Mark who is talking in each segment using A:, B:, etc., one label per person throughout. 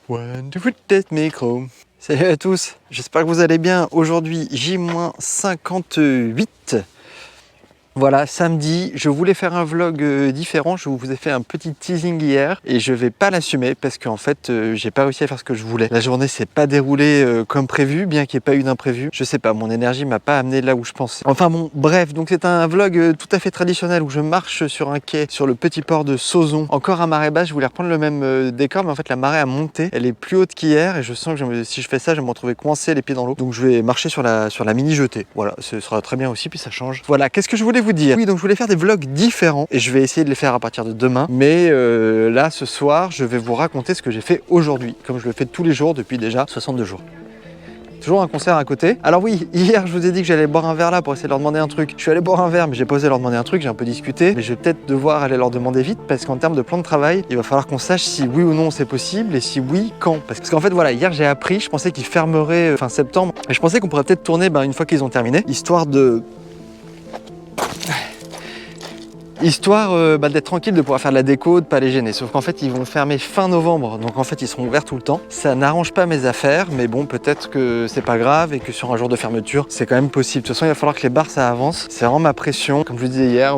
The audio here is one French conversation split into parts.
A: One, two, test micro. Salut à tous, j'espère que vous allez bien. Aujourd'hui, J-58. Voilà, samedi, je voulais faire un vlog différent, je vous ai fait un petit teasing hier et je vais pas l'assumer parce qu'en fait j'ai pas réussi à faire ce que je voulais. La journée s'est pas déroulée comme prévu, bien qu'il n'y ait pas eu d'imprévu. Je sais pas, mon énergie m'a pas amené là où je pensais. Enfin bon, bref, donc c'est un vlog tout à fait traditionnel où je marche sur un quai sur le petit port de Sauzon. Encore à marée basse, je voulais reprendre le même décor, mais en fait la marée a monté, elle est plus haute qu'hier et je sens que si je fais ça, je vais me retrouver coincé les pieds dans l'eau. Donc je vais marcher sur la mini jetée. Voilà, ce sera très bien aussi, puis ça change. Voilà, qu'est-ce que je voulais vous dire? Oui, donc je voulais faire des vlogs différents et je vais essayer de les faire à partir de demain. Mais là, ce soir, je vais vous raconter ce que j'ai fait aujourd'hui, comme je le fais tous les jours depuis déjà 62 jours. Toujours un concert à côté. Alors oui, hier, je vous ai dit que j'allais boire un verre là pour essayer de leur demander un truc. Je suis allé boire un verre, mais j'ai pas osé leur demander un truc, j'ai un peu discuté. Mais je vais peut-être devoir aller leur demander vite parce qu'en termes de plan de travail, il va falloir qu'on sache si oui ou non c'est possible et si oui, quand. Parce qu'en fait, voilà, hier j'ai appris, je pensais qu'ils fermeraient fin septembre. Et je pensais qu'on pourrait peut-être tourner une fois qu'ils ont terminé, histoire d'être tranquille, de pouvoir faire de la déco, de pas les gêner. Sauf qu'en fait, ils vont fermer fin novembre, donc en fait, ils seront ouverts tout le temps. Ça n'arrange pas mes affaires, mais bon, peut-être que c'est pas grave et que sur un jour de fermeture, c'est quand même possible. De toute façon, il va falloir que les bars, ça avance. C'est vraiment ma pression. Comme je vous disais hier,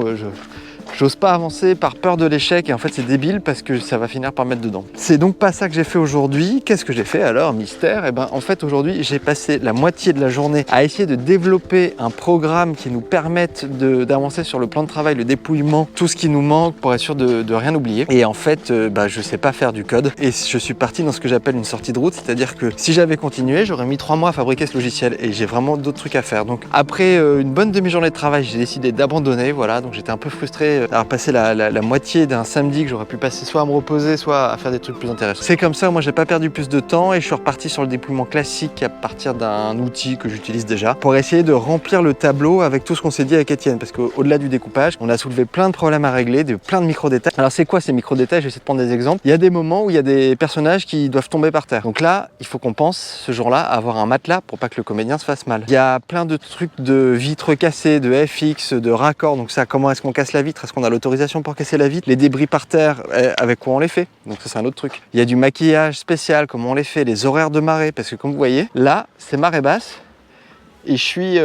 A: j'ose pas avancer par peur de l'échec et en fait c'est débile parce que ça va finir par me mettre dedans. C'est donc pas ça que j'ai fait aujourd'hui. Qu'est-ce que j'ai fait alors, mystère? Et ben en fait aujourd'hui j'ai passé la moitié de la journée à essayer de développer un programme qui nous permette d'avancer sur le plan de travail, le dépouillement, tout ce qui nous manque pour être sûr de rien oublier. Et en fait je sais pas faire du code et je suis parti dans ce que j'appelle une sortie de route, c'est-à-dire que si j'avais continué j'aurais mis 3 mois à fabriquer ce logiciel et j'ai vraiment d'autres trucs à faire. Donc après une bonne demi-journée de travail j'ai décidé d'abandonner, voilà, donc j'étais un peu frustré d'avoir passé la moitié d'un samedi que j'aurais pu passer soit à me reposer, soit à faire des trucs plus intéressants. C'est comme ça, moi j'ai pas perdu plus de temps et je suis reparti sur le dépouillement classique à partir d'un outil que j'utilise déjà pour essayer de remplir le tableau avec tout ce qu'on s'est dit avec Étienne, parce qu'au-delà du découpage, on a soulevé plein de problèmes à régler, plein de micro-détails. Alors c'est quoi ces micro-détails? Je vais essayer de prendre des exemples. Il y a des moments où il y a des personnages qui doivent tomber par terre. Donc là, il faut qu'on pense ce jour-là à avoir un matelas pour pas que le comédien se fasse mal. Il y a plein de trucs de vitres cassées, de FX, de raccords. Donc ça, comment est-ce qu'on casse la vitre? Est-ce qu'on a l'autorisation pour casser la vitre? Les débris par terre, avec quoi on les fait? Donc ça c'est un autre truc. Il y a du maquillage spécial, comment on les fait, les horaires de marée, parce que comme vous voyez, là c'est marée basse et je suis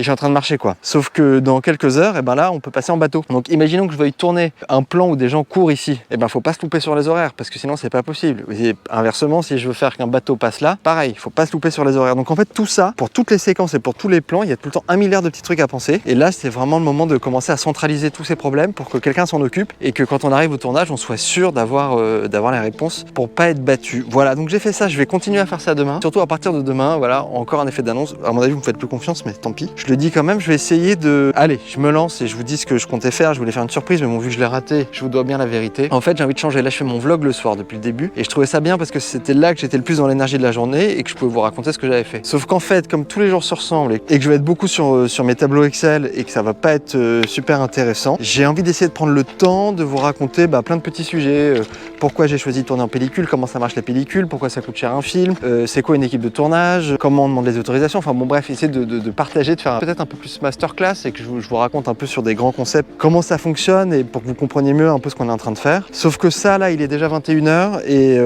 A: en train de marcher quoi. Sauf que dans quelques heures, et ben là on peut passer en bateau. Donc imaginons que je veuille tourner un plan où des gens courent ici. Et ben faut pas se louper sur les horaires parce que sinon c'est pas possible. Et inversement, si je veux faire qu'un bateau passe là, pareil, faut pas se louper sur les horaires. Donc en fait tout ça, pour toutes les séquences et pour tous les plans, il y a tout le temps 1 milliard de petits trucs à penser. Et là c'est vraiment le moment de commencer à centraliser tous ces problèmes pour que quelqu'un s'en occupe et que quand on arrive au tournage, on soit sûr d'avoir les réponses pour pas être battu. Voilà, donc j'ai fait ça, je vais continuer à faire ça demain. Surtout à partir de demain, voilà, encore un effet d'annonce. À mon avis, vous me faites plus confiance, mais tant pis. Je le dis quand même, je vais essayer de... Allez, je me lance et je vous dis ce que je comptais faire. Je voulais faire une surprise, mais bon, vu que je l'ai raté, je vous dois bien la vérité. En fait, j'ai envie de changer. Là, je fais mon vlog le soir depuis le début et je trouvais ça bien parce que c'était là que j'étais le plus dans l'énergie de la journée et que je pouvais vous raconter ce que j'avais fait. Sauf qu'en fait, comme tous les jours se ressemblent et que je vais être beaucoup sur mes tableaux Excel et que ça va pas être super intéressant, j'ai envie d'essayer de prendre le temps de vous raconter plein de petits sujets. Pourquoi j'ai choisi de tourner en pellicule, comment ça marche la pellicule, pourquoi ça coûte cher un film, c'est quoi une équipe de tournage, comment on demande les autorisations, enfin bon bref, essayer de partager, de faire peut-être un peu plus masterclass et que je vous raconte un peu sur des grands concepts, comment ça fonctionne et pour que vous compreniez mieux un peu ce qu'on est en train de faire. Sauf que ça là, il est déjà 21h et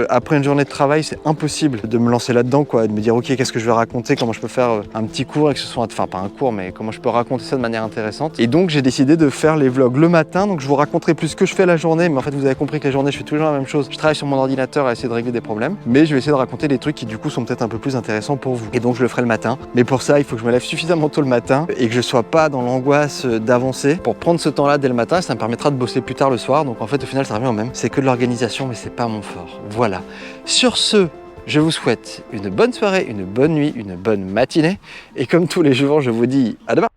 A: après une journée de travail, c'est impossible de me lancer là-dedans quoi, de me dire ok qu'est-ce que je vais raconter, comment je peux faire un petit cours et que ce soit, enfin pas un cours mais comment je peux raconter ça de manière intéressante. Et donc j'ai décidé de faire les vlogs le matin, donc je vous raconterai plus ce que je fais la journée, mais en fait vous avez compris que la journée je fais toujours la même chose. Je travaille sur mon ordinateur à essayer de régler des problèmes, mais je vais essayer de raconter des trucs qui du coup sont peut-être un peu plus intéressants pour vous. Et donc je le ferai le matin. Mais pour ça, il faut que je me lève suffisamment tôt le matin et que je sois pas dans l'angoisse d'avancer pour prendre ce temps-là dès le matin. Ça me permettra de bosser plus tard le soir. Donc en fait, au final, ça revient au même. C'est que de l'organisation, mais c'est pas mon fort. Voilà. Sur ce, je vous souhaite une bonne soirée, une bonne nuit, une bonne matinée. Et comme tous les jours, je vous dis à demain.